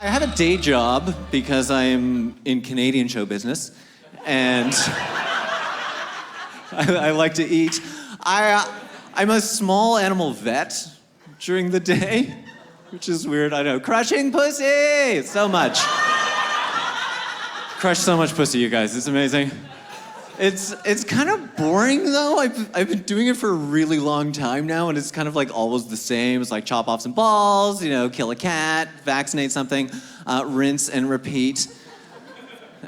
I have a day job because I'm in Canadian show business, and I like to eat. I'm a small animal vet during the day, which is weird, I know. Crushing pussy! So much. Crush so much pussy, you guys. It's amazing. It's kind of boring, though. I've been doing it for a really long time now, and it's kind of like always the same. It's like chop off some balls, kill a cat, vaccinate something, rinse and repeat,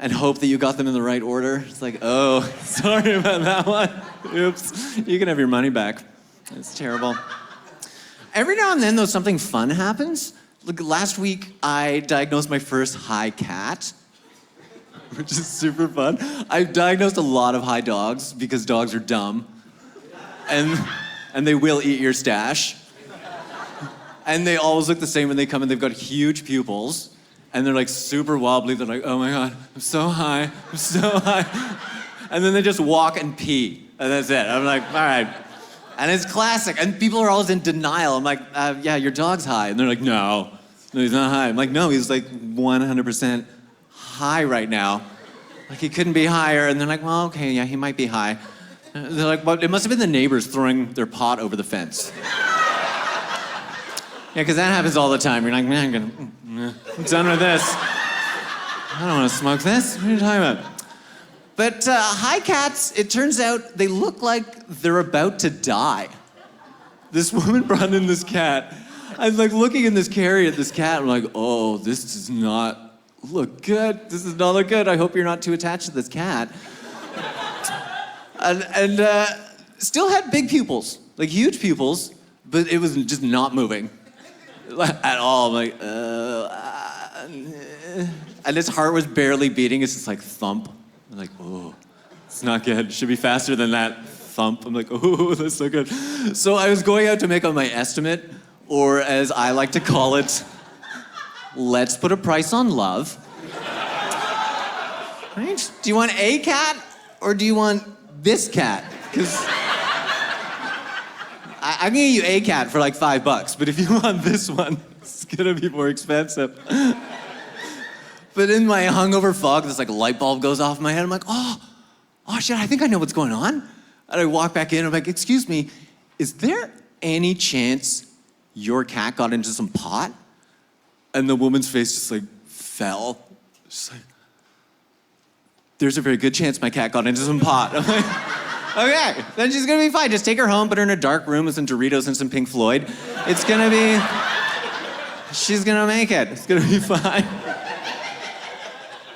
and hope that you got them in the right order. It's like, oh, sorry about that one. Oops. You can have your money back. It's terrible. Every now and then, though, something fun happens. Like last week, I diagnosed my first high cat, which is super fun. I've diagnosed a lot of high dogs because dogs are dumb. And they will eat your stash. And they always look the same when they come in. They've got huge pupils. And they're like super wobbly. They're like, oh my God, I'm so high, I'm so high. And then they just walk and pee. And that's it. I'm like, all right. And it's classic. And people are always in denial. I'm like, yeah, your dog's high. And they're like, no, he's not high. I'm like, no, he's like 100% high right now. Like he couldn't be higher. And they're like, well, okay, yeah, he might be high. And they're like, well, it must have been the neighbors throwing their pot over the fence. Yeah, because that happens all the time. You're like, man, I'm done with this. I don't want to smoke this. What are you talking about? But high cats, it turns out they look like they're about to die. This woman brought in this cat. I was like looking in this carrier at this cat. I'm like, oh, this does not look good. This does not look good. I hope you're not too attached to this cat. and still had big pupils, like huge pupils, but it was just not moving at all. I'm like, and its heart was barely beating. It's just like thump. I'm like, oh, it's not good. It should be faster than that thump. I'm like, oh, that's so good. So I was going out to make out my estimate, or as I like to call it, let's put a price on love. Right? Do you want a cat, or do you want this cat? Because I can get you a cat for like $5, but if you want this one, it's gonna be more expensive. But in my hungover fog, this like light bulb goes off in my head. I'm like, oh shit, I think I know what's going on. And I walk back in, I'm like, excuse me, is there any chance your cat got into some pot? And the woman's face just like fell. She's like, there's a very good chance my cat got into some pot. I'm like, okay, then she's gonna be fine. Just take her home, put her in a dark room with some Doritos and some Pink Floyd. It's gonna be, she's gonna make it. It's gonna be fine.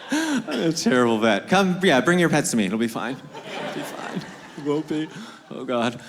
I'm a terrible vet. Come, yeah, bring your pets to me. It'll be fine. It'll be fine. It won't be. Oh God.